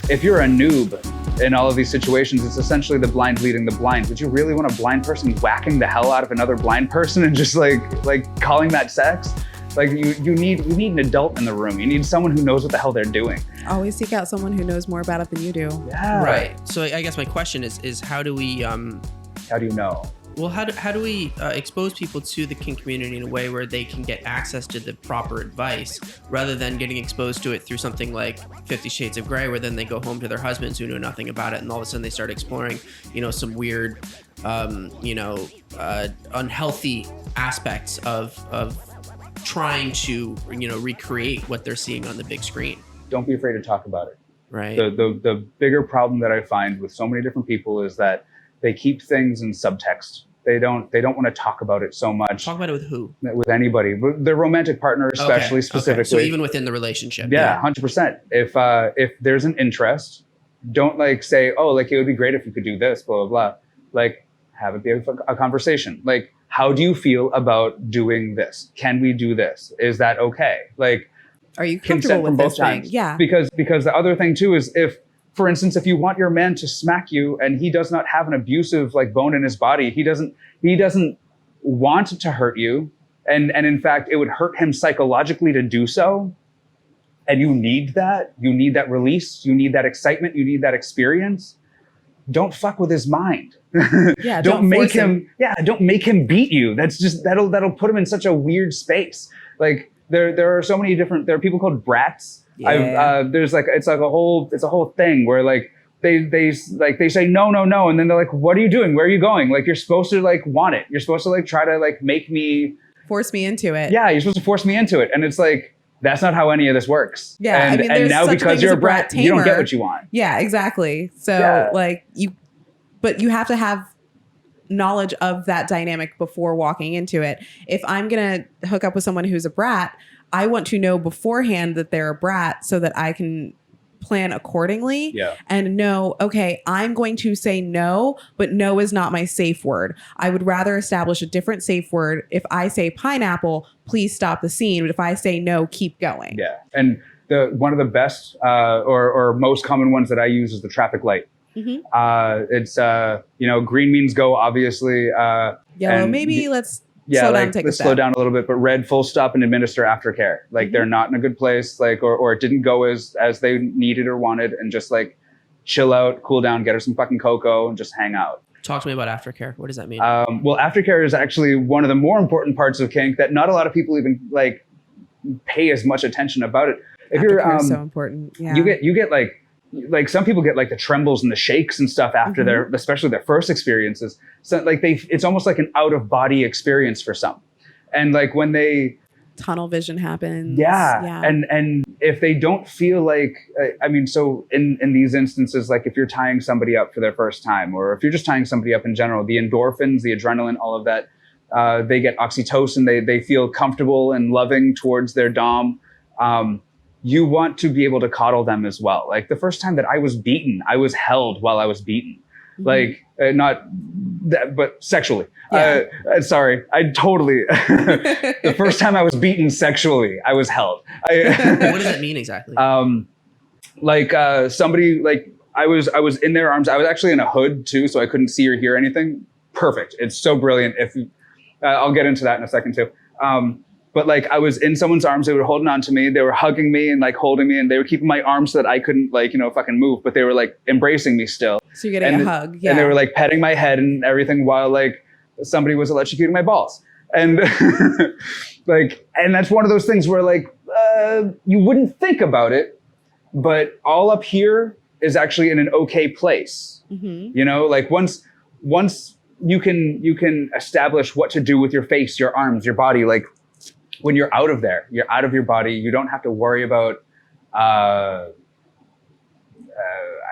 If you're a noob in all of these situations, it's essentially the blind leading the blind. Would you really want a blind person whacking the hell out of another blind person and just like calling that sex? Like you need an adult in the room. You need someone who knows what the hell they're doing. Always seek out someone who knows more about it than you do. Yeah. Right. So I guess my question is how do we how do you know? Well, how do we expose people to the kink community in a way where they can get access to the proper advice rather than getting exposed to it through something like 50 Shades of Grey, where then they go home to their husbands who know nothing about it, and all of a sudden they start exploring, some weird, unhealthy aspects of trying to, recreate what they're seeing on the big screen. Don't be afraid to talk about it. Right. The bigger problem that I find with so many different people is that they keep things in subtext. They don't want to talk about it so much. Talk about it with who? With anybody, but their romantic partner, especially specifically. So even within the relationship. Yeah, 100%. If there's an interest, don't say, oh, it would be great if you could do this, blah, blah, blah. Have it be a conversation. How do you feel about doing this? Can we do this? Is that okay? Are you consent comfortable with from both this sides? thing? Yeah. Because the other thing too is for instance, if you want your man to smack you and he does not have an abusive bone in his body, he doesn't want to hurt you, and in fact it would hurt him psychologically to do so, and you need that release, you need that excitement, you need that experience, don't fuck with his mind. Yeah, don't make him beat you. That's just that'll put him in such a weird space. There are so many different, there are people called brats. Yeah. There's it's a whole thing where they say no, and then they're like, what are you doing? Where are you going? You're supposed to want it. You're supposed to try to make me force me into it. Yeah, you're supposed to force me into it, and it's that's not how any of this works. Yeah, and now because you're a brat, tamer, you don't get what you want. Yeah, exactly. So but you have to have knowledge of that dynamic before walking into it. If I'm gonna hook up with someone who's a brat, I want to know beforehand that they're a brat so that I can plan accordingly and know, okay, I'm going to say no, but no is not my safe word. I would rather establish a different safe word. If I say pineapple, please stop the scene. But if I say no, keep going. Yeah. And one of the best or most common ones that I use is the traffic light. Mm-hmm. It's, green means go, obviously. Yellow, maybe let's slow down, take a step. Slow down a little bit, but red, full stop, and administer aftercare. They're not in a good place, or it didn't go as they needed or wanted, and just chill out, cool down, get her some fucking cocoa, and just hang out. Talk to me about aftercare. What does that mean? Well, aftercare is actually one of the more important parts of kink that not a lot of people even pay as much attention about it. Aftercare is so important. Yeah. You get some people get the trembles and the shakes and stuff after especially their first experiences. So it's almost like an out of body experience for some. And when they tunnel vision happens. Yeah. And if they don't feel so in these instances, if you're tying somebody up for their first time, or if you're just tying somebody up in general, the endorphins, the adrenaline, all of that, they get oxytocin, they feel comfortable and loving towards their dom. You want to be able to coddle them as well. The first time that I was beaten, I was held while I was beaten. Mm-hmm. Not that, but sexually. Yeah. Sorry, I totally. The first time I was beaten sexually, I was held. What does that mean exactly? Somebody I was in their arms. I was actually in a hood too, so I couldn't see or hear anything. Perfect. It's so brilliant. I'll get into that in a second too. But I was in someone's arms, they were holding on to me, they were hugging me and holding me, and they were keeping my arms so that I couldn't fucking move, but they were embracing me still. So you're getting a hug, yeah. And they were petting my head and everything while somebody was electrocuting my balls. And and that's one of those things where you wouldn't think about it, but all up here is actually in an okay place. Mm-hmm. Once you can establish what to do with your face, your arms, your body, when you're out of there, you're out of your body. You don't have to worry about, I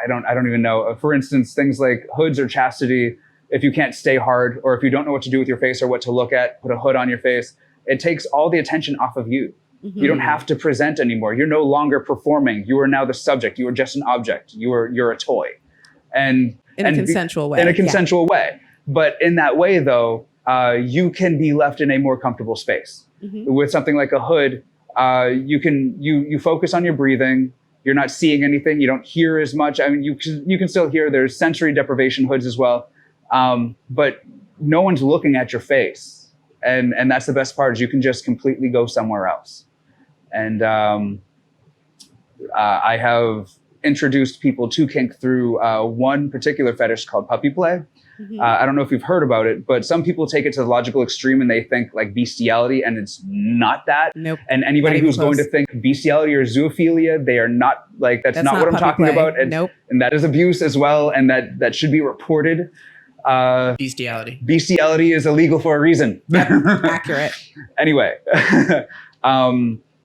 don't even know. For instance, things like hoods or chastity. If you can't stay hard, or if you don't know what to do with your face or what to look at, put a hood on your face. It takes all the attention off of you. Mm-hmm. You don't have to present anymore. You're no longer performing. You are now the subject. You are just an object. You're a toy, in a consensual way. In a consensual way. But in that way, though, you can be left in a more comfortable space. With something like a hood, you focus on your breathing. You're not seeing anything. You don't hear as much. I mean, you can still hear. There's sensory deprivation hoods as well, but no one's looking at your face, and that's the best part. Is you can just completely go somewhere else. And I have introduced people to kink through one particular fetish called puppy play. I don't know if you've heard about it, but some people take it to the logical extreme and they think like bestiality, and it's not that. Nope. And anybody who's going to think bestiality or zoophilia, they are not like, that's not what I'm talking about. And, and that is abuse as well. And that should be reported. Bestiality. Bestiality is illegal for a reason. Accurate. Anyway.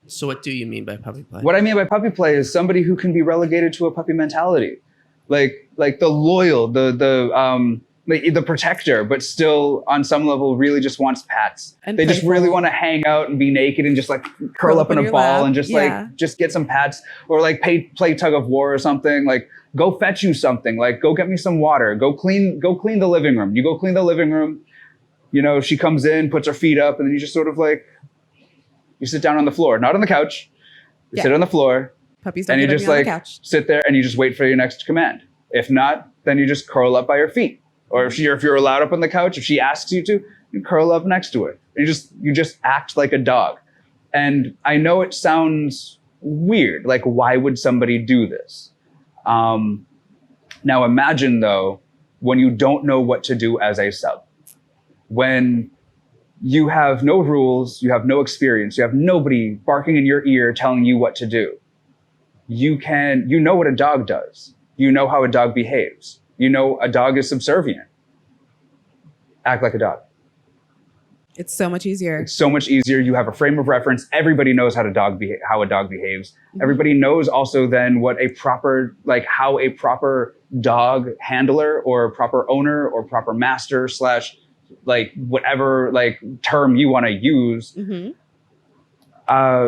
So what do you mean by puppy play? What I mean by puppy play is somebody who can be relegated to a puppy mentality. Like the loyal, the protector, but still on some level really just wants pats. And they just really want to hang out and be naked and just like curl up in a ball and just like just get some pats, or like play tug of war or something. Like go fetch you something. Like go get me some water. Go clean the living room. You go clean the living room. You know, she comes in, puts her feet up, and then you just sort of like, you sit down on the floor, not on the couch. You sit on the floor. Puppies don't and you get just on the like couch. Sit there and you just wait for your next command. If not, then you just curl up by her feet. Or if you're allowed up on the couch, if she asks you to, you curl up next to her. You just act like a dog. And I know it sounds weird. Like, why would somebody do this? Now imagine though, when you don't know what to do as a sub, when you have no rules, you have no experience, you have nobody barking in your ear telling you what to do. You know what a dog does. You know how a dog behaves. You know a dog is subservient. Act like a dog. It's so much easier. It's so much easier. You have a frame of reference. Everybody knows how a dog behaves. Everybody knows also then what how a proper dog handler or a proper owner or proper master / like whatever like term you want to use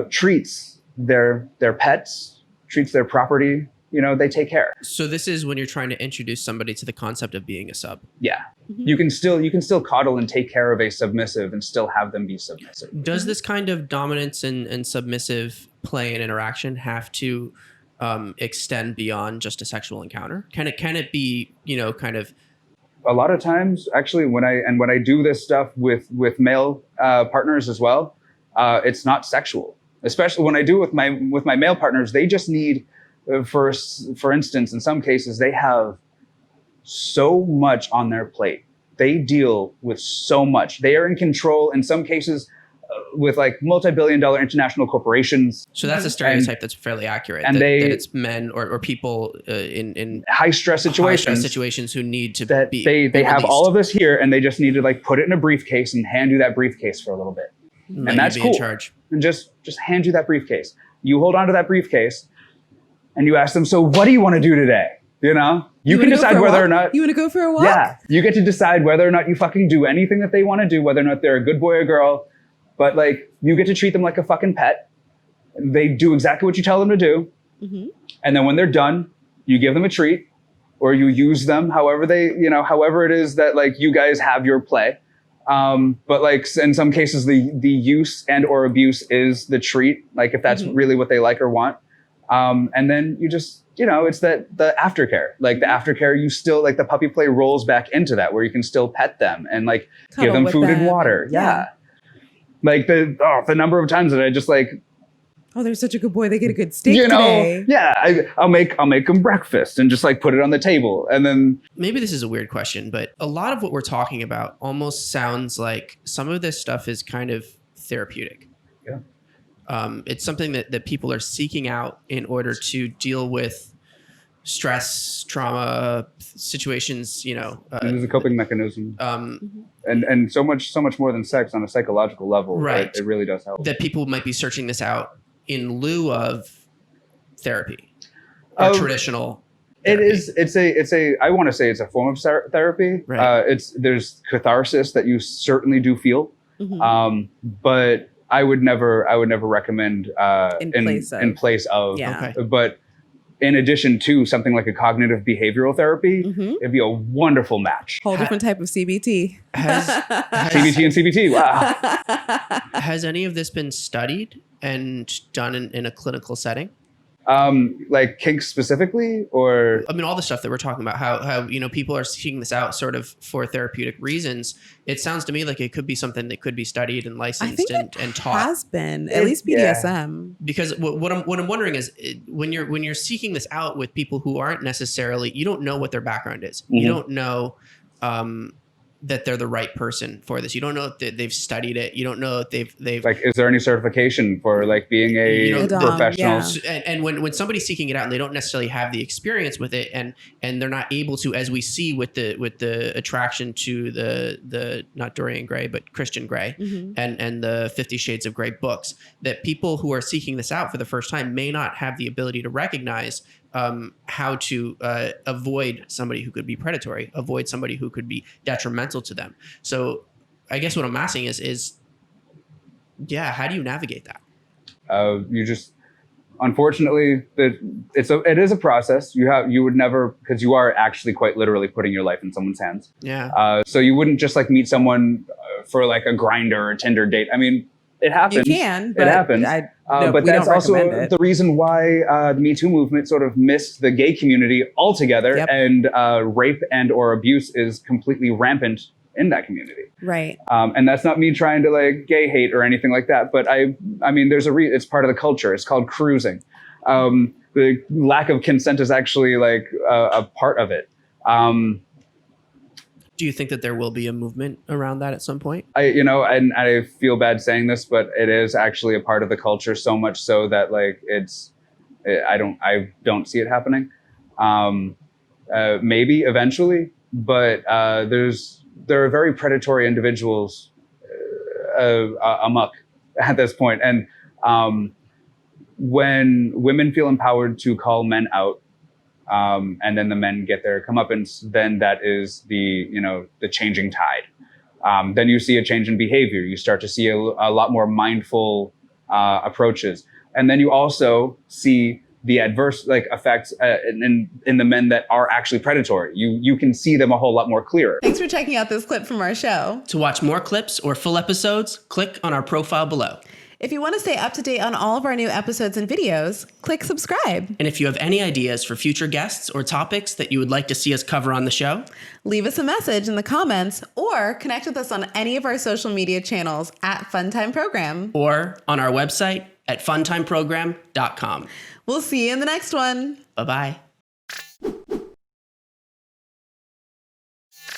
treats their pets, treats their property. You know, they take care. So this is when you're trying to introduce somebody to the concept of being a sub. Yeah. You can still coddle and take care of a submissive and still have them be submissive. Does this kind of dominance and submissive play and interaction have to extend beyond just a sexual encounter? Can it be, kind of? A lot of times, actually, when I do this stuff with male partners as well, it's not sexual. Especially when I do with my male partners, they just need, for instance, in some cases, they have so much on their plate. They deal with so much. They are in control in some cases with like multi-billion-dollar international corporations. So that's a stereotype that's fairly accurate. And that it's men or people in high stress situations who need to be. They have all of this here, and they just need to like put it in a briefcase and hand you that briefcase for a little bit, and that's cool. In charge. And just hand you that briefcase. You hold on to that briefcase, and you ask them, "So what do you want to do today?" You know, you can decide whether or not you want to go for a walk. Yeah, you get to decide whether or not you fucking do anything that they want to do, whether or not they're a good boy or girl. But like, you get to treat them like a fucking pet. They do exactly what you tell them to do. And then when they're done, you give them a treat, or you use them however however it is that like you guys have your play. But like in some cases, the use and or abuse is the treat. Like if that's really what they like or want. And then you just, it's the aftercare. Like the aftercare, you still like the puppy play rolls back into that where you can still pet them and like give them food and water. Yeah. Like the number of times that I just like, oh, they're such a good boy. They get a good steak today. Yeah, I'll make them breakfast and just like put it on the table. And then maybe this is a weird question, but a lot of what we're talking about almost sounds like some of this stuff is kind of therapeutic. Yeah. It's something that people are seeking out in order to deal with stress, trauma, situations, it is a coping mechanism. And so much more than sex on a psychological level. Right. It really does help. That people might be searching this out in lieu of therapy or traditional therapy. I want to say it's a form of therapy. Right. There's catharsis that you certainly do feel. But I would never recommend in place of. Yeah. Okay. But in addition to something like a cognitive behavioral therapy, it'd be a wonderful match. Whole different type of CBT. CBT and CBT. Wow. Has any of this been studied and done in a clinical setting? Like kink specifically, or I mean, all the stuff that we're talking about, how people are seeking this out sort of for therapeutic reasons. It sounds to me like it could be something that could be studied and licensed and taught. Has been at least BDSM. Because what I'm wondering is when you're seeking this out with people who aren't necessarily, you don't know what their background is. You don't know that they're the right person for this. You don't know that they've studied it. You don't know that they've like, is there any certification for like being a professional? Yeah. And when somebody's seeking it out and they don't necessarily have the experience with it, and they're not able to, as we see with the attraction to the not Dorian Gray but Christian Grey and the 50 Shades of Grey books, that people who are seeking this out for the first time may not have the ability to recognize how to avoid somebody who could be predatory, avoid somebody who could be detrimental to them. So I guess what I'm asking is how do you navigate that? You just, unfortunately, it is a process. You would never, because you are actually quite literally putting your life in someone's hands. Yeah. So you wouldn't just like meet someone for like a Grindr or Tinder date. I mean, it happens. You can, but it happens. But that's also the reason why the Me Too movement sort of missed the gay community altogether, and rape and or abuse is completely rampant in that community. Right. And that's not me trying to like gay hate or anything like that. But I mean, there's it's part of the culture. It's called cruising. The lack of consent is actually like a part of it. Do you think that there will be a movement around that at some point? And I feel bad saying this, but it is actually a part of the culture, so much so that like I don't see it happening. Maybe eventually, but there are very predatory individuals amok at this point. And when women feel empowered to call men out, and then the men get their comeuppance, then that is the changing tide. Then you see a change in behavior. You start to see a lot more mindful approaches. And then you also see the adverse effects in the men that are actually predatory. You can see them a whole lot more clearer. Thanks for checking out this clip from our show. To watch more clips or full episodes, click on our profile below. If you want to stay up to date on all of our new episodes and videos, click subscribe. And if you have any ideas for future guests or topics that you would like to see us cover on the show, leave us a message in the comments or connect with us on any of our social media channels at Funtime Program. Or on our website at funtimeprogram.com. We'll see you in the next one. Bye-bye.